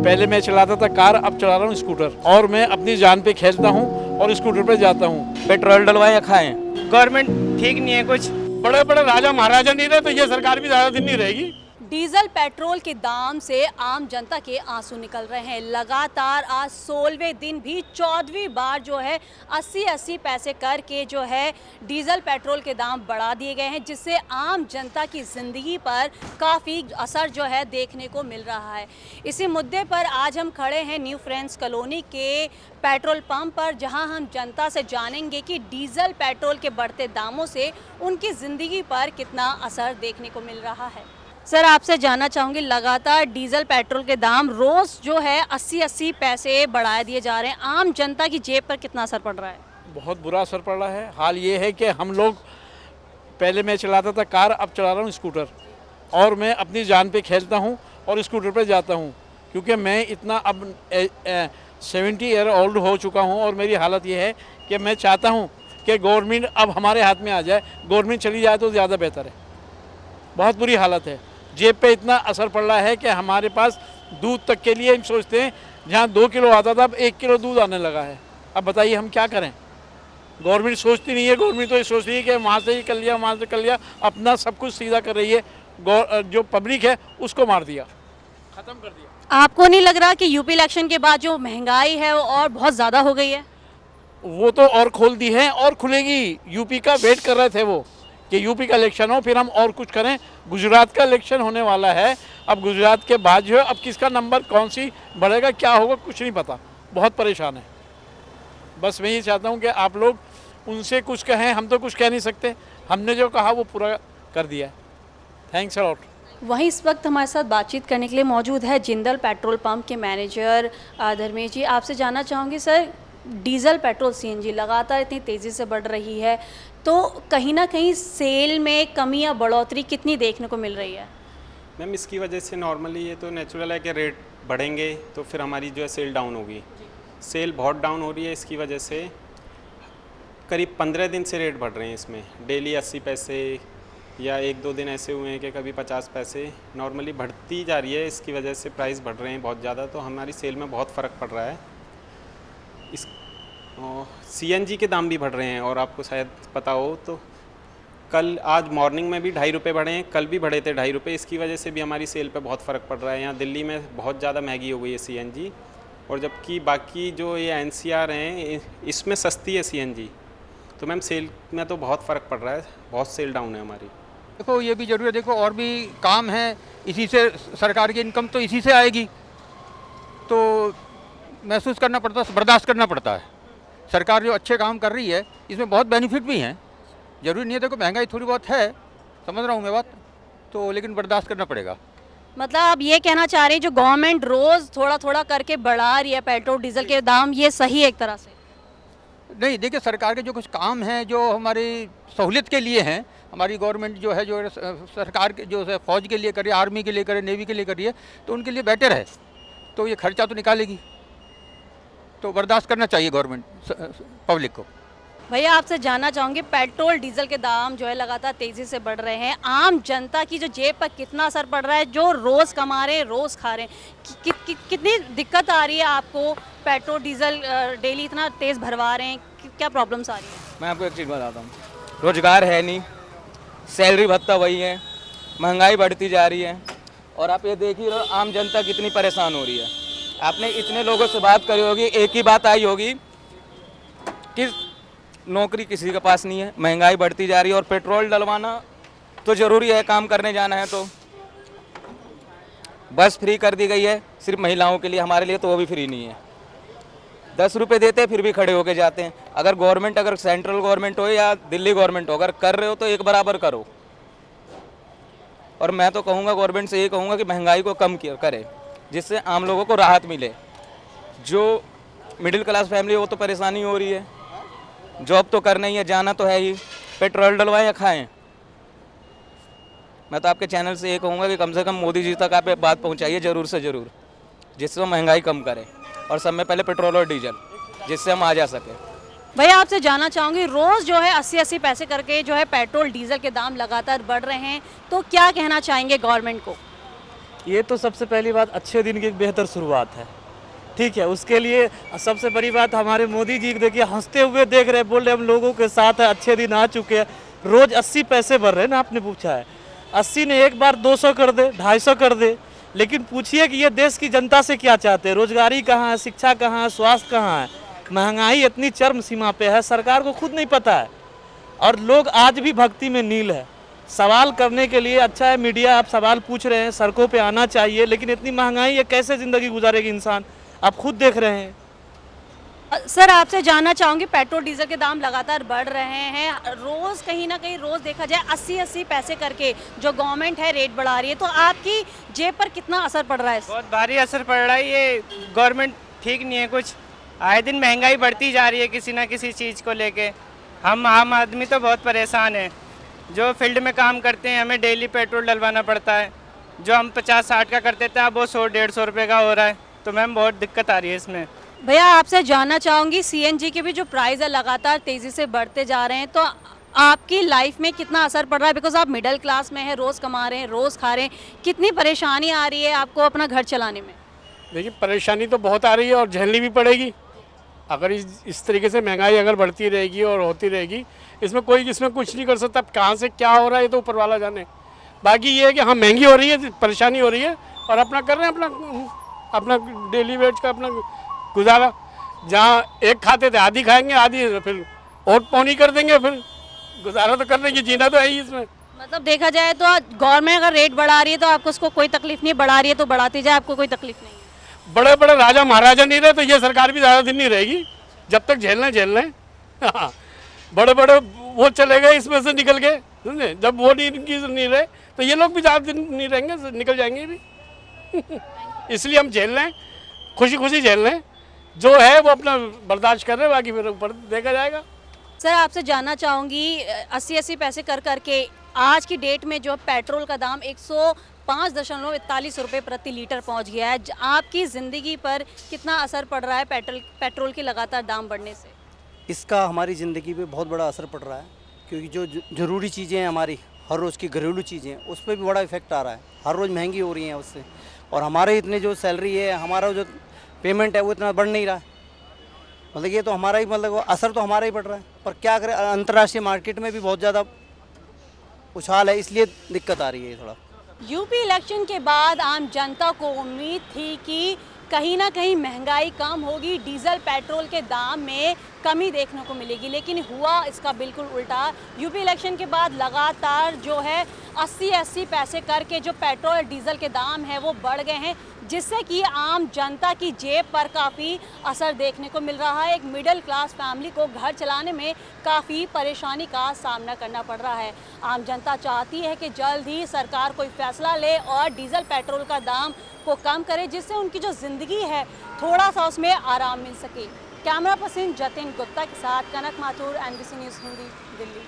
पहले मैं चलाता था कार, अब चला रहा हूँ स्कूटर, और मैं अपनी जान पे खेलता हूँ और स्कूटर पे जाता हूँ। पेट्रोल डलवाए या खाएं, गवर्नमेंट ठीक नहीं है कुछ। बड़े बड़े राजा महाराजा नहीं रहे तो ये सरकार भी ज़्यादा दिन नहीं रहेगी। डीजल पेट्रोल के दाम से आम जनता के आंसू निकल रहे हैं। लगातार आज 16वें दिन भी 14वीं बार जो है 80-80 पैसे करके जो है डीजल पेट्रोल के दाम बढ़ा दिए गए हैं, जिससे आम जनता की ज़िंदगी पर काफ़ी असर जो है देखने को मिल रहा है। इसी मुद्दे पर आज हम खड़े हैं न्यू फ्रेंड्स कॉलोनी के पेट्रोल पंप पर, जहां हम जनता से जानेंगे कि डीजल पेट्रोल के बढ़ते दामों से उनकी ज़िंदगी पर कितना असर देखने को मिल रहा है। सर, आपसे जानना चाहूँगी, लगातार डीजल पेट्रोल के दाम रोज़ जो है 80-80 पैसे बढ़ाए दिए जा रहे हैं, आम जनता की जेब पर कितना असर पड़ रहा है? बहुत बुरा असर पड़ रहा है। हाल ये है कि हम लोग, पहले मैं चलाता था कार, अब चला रहा हूँ स्कूटर, और मैं अपनी जान पे खेलता हूँ और स्कूटर पे जाता हूँ, क्योंकि मैं इतना अब 70 ईयर ओल्ड हो चुका हूँ। और मेरी हालत ये है कि मैं चाहता हूँ कि गवर्नमेंट अब हमारे हाथ में आ जाए, गवर्नमेंट चली जाए तो ज़्यादा बेहतर है। बहुत बुरी हालत है, जेब पे इतना असर पड़ रहा है कि हमारे पास दूध तक के लिए हम सोचते हैं, जहाँ 2 किलो आता था अब 1 किलो दूध आने लगा है। अब बताइए हम क्या करें? गवर्नमेंट सोचती नहीं है। गवर्नमेंट तो ये सोच रही है कि वहाँ से ही कर लिया, वहाँ से कर लिया, अपना सब कुछ सीधा कर रही है। जो पब्लिक है उसको मार दिया, ख़त्म कर दिया। आपको नहीं लग रहा कि यूपी इलेक्शन के बाद जो महंगाई है वो और बहुत ज़्यादा हो गई है? वो तो और खोल दी है और खुलेगी। यूपी का वेट कर रहे थे वो कि यूपी का इलेक्शन हो फिर हम और कुछ करें। गुजरात का इलेक्शन होने वाला है, अब गुजरात के बाद जो है अब किसका नंबर कौन सी बढ़ेगा, क्या होगा, कुछ नहीं पता। बहुत परेशान है। बस मैं ये चाहता हूँ कि आप लोग उनसे कुछ कहें, हम तो कुछ कह नहीं सकते। हमने जो कहा वो पूरा कर दिया है। Thanks a lot. वहीं इस वक्त हमारे साथ बातचीत करने के लिए मौजूद है जिंदल पेट्रोल पंप के मैनेजर धर्मेश जी। आपसे जानना चाहूँगी सर, डीजल पेट्रोल सीएनजी लगातार इतनी तेज़ी से बढ़ रही है, तो कहीं ना कहीं सेल में कमी या बढ़ोतरी कितनी देखने को मिल रही है? मैम, इसकी वजह से नॉर्मली ये तो नेचुरल है कि रेट बढ़ेंगे तो फिर हमारी जो है सेल डाउन होगी। सेल बहुत डाउन हो रही है, इसकी वजह से करीब 15 दिन से रेट बढ़ रहे हैं इसमें। डेली 80 पैसे या 1-2 दिन ऐसे हुए हैं कि कभी 50 पैसे नॉर्मली बढ़ती जा रही है। इसकी वजह से प्राइस बढ़ रहे हैं बहुत ज़्यादा, तो हमारी सेल में बहुत फ़र्क पड़ रहा है। इस सीएनजी के दाम भी बढ़ रहे हैं, और आपको शायद पता हो तो कल आज मॉर्निंग में भी 2.5 रुपये बढ़े हैं, कल भी बढ़े थे 2.5 रुपये। इसकी वजह से भी हमारी सेल पे बहुत फ़र्क पड़ रहा है। यहाँ दिल्ली में बहुत ज़्यादा महंगी हो गई है सीएनजी, और जबकि बाकी जो ये एनसीआर हैं इसमें सस्ती है सीएनजी। तो मैम सेल में तो बहुत फ़र्क पड़ रहा है, बहुत सेल डाउन है हमारी। देखो ये भी जरूरी है, देखो और भी काम है, इसी से सरकार की इनकम तो इसी से आएगी, तो महसूस करना पड़ता है, बर्दाश्त करना पड़ता है। सरकार जो अच्छे काम कर रही है इसमें बहुत बेनिफिट भी हैं। जरूरी नहीं है, देखो महंगाई थोड़ी बहुत है, समझ रहा हूँ मैं बात, तो लेकिन बर्दाश्त करना पड़ेगा। मतलब आप ये कहना चाह रहे हैं जो गवर्नमेंट रोज़ थोड़ा थोड़ा करके बढ़ा रही है पेट्रोल डीजल के दाम, ये सही है एक तरह से? नहीं, देखिए सरकार के जो कुछ काम हैं जो हमारी सहूलियत के लिए हैं, हमारी गवर्नमेंट जो है जो सरकार के जो है फौज के लिए करे, आर्मी के लिए करे, नेवी के लिए कर रही है, तो उनके लिए बेटर है, तो ये खर्चा तो निकालेगी, तो बर्दाश्त करना चाहिए गवर्नमेंट पब्लिक को। भैया, आपसे जानना चाहूँगी, पेट्रोल डीजल के दाम जो है लगातार तेज़ी से बढ़ रहे हैं, आम जनता की जो जेब पर कितना असर पड़ रहा है? जो रोज़ कमा रहे हैं, रोज़ खा रहे हैं, कितनी दिक्कत आ रही है आपको? पेट्रोल डीजल डेली इतना तेज़ भरवा रहे हैं, क्या प्रॉब्लम्स आ रही है? मैं आपको एक चीज़ बताता हूँ, रोज़गार है नहीं, सैलरी भत्ता वही है, महंगाई बढ़ती जा रही है, और आप ये देख ही रहो आम जनता कितनी परेशान हो रही है। आपने इतने लोगों से बात करी होगी, एक ही बात आई होगी कि नौकरी किसी के पास नहीं है, महंगाई बढ़ती जा रही है, और पेट्रोल डलवाना तो ज़रूरी है, काम करने जाना है तो। बस फ्री कर दी गई है सिर्फ महिलाओं के लिए, हमारे लिए तो वो भी फ्री नहीं है। 10 रुपये देते फिर भी खड़े होके जाते हैं। अगर गवर्नमेंट, अगर सेंट्रल गवर्नमेंट हो या दिल्ली गवर्नमेंट हो, अगर कर रहे हो तो एक बराबर करो। और मैं तो कहूँगा गवर्नमेंट से ये कहूँगा कि महंगाई को कम करे, जिससे आम लोगों को राहत मिले। जो मिडिल क्लास फैमिली है वो तो परेशानी हो रही है, जॉब तो करना ही है, जाना तो है ही, पेट्रोल डलवाएं या खाएं। मैं तो आपके चैनल से ये कहूँगा कि कम से कम मोदी जी तक आप ये बात पहुँचाइए ज़रूर से ज़रूर, जिससे वो महंगाई कम करें, और सब में पहले पेट्रोल और डीजल, जिससे हम आ जा सकें। भैया, आपसे जानना चाहूँगी, रोज़ जो है 80-80 पैसे करके जो है पेट्रोल डीजल के दाम लगातार बढ़ रहे हैं, तो क्या कहना चाहेंगे गवर्नमेंट को? ये तो सबसे पहली बात अच्छे दिन की एक बेहतर शुरुआत है। ठीक है, उसके लिए सबसे बड़ी बात हमारे मोदी जी देखिए हंसते हुए देख रहे हैं, बोल रहे हम लोगों के साथ है, अच्छे दिन आ चुके हैं। रोज़ 80 पैसे बढ़ रहे हैं ना, आपने पूछा है 80 ने एक बार 200 कर दे, 250 कर दे, लेकिन पूछिए कि ये देश की जनता से क्या चाहते हैं। रोजगारी कहाँ है, शिक्षा कहाँ है, स्वास्थ्य कहाँ है। महंगाई इतनी चरम सीमा पे है, सरकार को खुद नहीं पता है और लोग आज भी भक्ति में नील है। सवाल करने के लिए अच्छा है मीडिया, आप सवाल पूछ रहे हैं, सड़कों पे आना चाहिए, लेकिन इतनी महंगाई है कैसे ज़िंदगी गुजारेगी इंसान, आप खुद देख रहे हैं। सर आपसे जानना चाहूँगी, पेट्रोल डीजल के दाम लगातार बढ़ रहे हैं, रोज़ कहीं ना कहीं रोज़ देखा जाए 80-80 पैसे करके जो गवर्नमेंट है रेट बढ़ा रही है, तो आपकी जेब पर कितना असर पड़ रहा है इससे? बहुत भारी असर पड़ रहा है। ये गवर्नमेंट ठीक नहीं है कुछ, आए दिन महंगाई बढ़ती जा रही है किसी ना किसी चीज़ को लेके। हम आम आदमी तो बहुत परेशान है, जो फील्ड में काम करते हैं हमें डेली पेट्रोल डलवाना पड़ता है, जो हम 50-60 का करते थे अब वो 100-150 रुपये का हो रहा है, तो मैम बहुत दिक्कत आ रही है इसमें। भैया आपसे जानना चाहूँगी, सीएनजी के भी जो प्राइस है लगातार तेज़ी से बढ़ते जा रहे हैं, तो आपकी लाइफ में कितना असर पड़ रहा है? बिकॉज आप मिडिल क्लास में हैं, रोज़ कमा रहे हैं, रोज़ खा रहे हैं, कितनी परेशानी आ रही है आपको अपना घर चलाने में? देखिए परेशानी तो बहुत आ रही है और झेलनी भी पड़ेगी। अगर इस तरीके से महंगाई अगर बढ़ती रहेगी और होती रहेगी, इसमें कुछ नहीं कर सकता। कहाँ से क्या हो रहा है ये तो ऊपर वाला जाने। बाकी ये है कि हाँ महंगी हो रही है, परेशानी हो रही है और अपना कर रहे हैं, अपना डेली वेज का अपना गुजारा। जहाँ एक खाते थे आधी खाएंगे, आधी फिर ओट पौनी कर देंगे, फिर गुजारा तो करने की, जीना तो है ही इसमें। मतलब देखा जाए तो गवर्नमेंट अगर रेट बढ़ा रही है तो आपको उसको कोई तकलीफ नहीं, बढ़ा रही है तो बढ़ाती जाए, आपको कोई तकलीफ नहीं है। बड़े बड़े राजा महाराजा नहीं रहे तो ये सरकार भी ज़्यादा दिन नहीं रहेगी, जब तक झेल लें। हाँ, बड़े बड़े वो चले गए इसमें से निकल गए, समझे। जब वो नहीं रहे तो ये लोग भी ज़्यादा दिन नहीं रहेंगे, निकल जाएंगे भी। इसलिए हम झेल लें, खुशी खुशी झेल लें, जो है वो अपना बर्दाश्त कर रहे हैं, बाकी फिर ऊपर देखा जाएगा। सर आपसे जानना चाहूँगी, 80-80 पैसे कर करके आज की डेट में जो पेट्रोल का दाम 105.41 रुपये प्रति लीटर पहुँच गया है, आपकी ज़िंदगी पर कितना असर पड़ रहा है पेट्रोल की लगातार दाम बढ़ने से? इसका हमारी ज़िंदगी पे बहुत बड़ा असर पड़ रहा है, क्योंकि जो ज़रूरी चीज़ें हैं हमारी हर रोज़ की घरेलू चीज़ें, उस पर भी बड़ा इफेक्ट आ रहा है। हर रोज़ महंगी हो रही हैं उससे, और हमारे इतने जो सैलरी है, हमारा जो पेमेंट है वो इतना बढ़ नहीं रहा है। मतलब ये तो हमारा ही, मतलब असर तो हमारा ही पड़ रहा है। पर क्या करें, अंतर्राष्ट्रीय मार्केट में भी बहुत ज़्यादा उछाल है, इसलिए दिक्कत आ रही है थोड़ा। यूपी इलेक्शन के बाद आम जनता को उम्मीद थी कि कहीं ना कहीं महंगाई कम होगी, डीजल पेट्रोल के दाम में कमी देखने को मिलेगी, लेकिन हुआ इसका बिल्कुल उल्टा। यूपी इलेक्शन के बाद लगातार जो है 80-80 पैसे करके जो पेट्रोल और डीजल के दाम है वो बढ़ गए हैं, जिससे कि आम जनता की जेब पर काफ़ी असर देखने को मिल रहा है। एक मिडिल क्लास फैमिली को घर चलाने में काफ़ी परेशानी का सामना करना पड़ रहा है। आम जनता चाहती है कि जल्द ही सरकार कोई फैसला ले और डीजल पेट्रोल का दाम को कम करे, जिससे उनकी जो ज़िंदगी है थोड़ा सा उसमें आराम मिल सके। कैमरा पर्सन जतिन गुप्ता के साथ कनक माथुर, NBC न्यूज़ हिंदी, दिल्ली।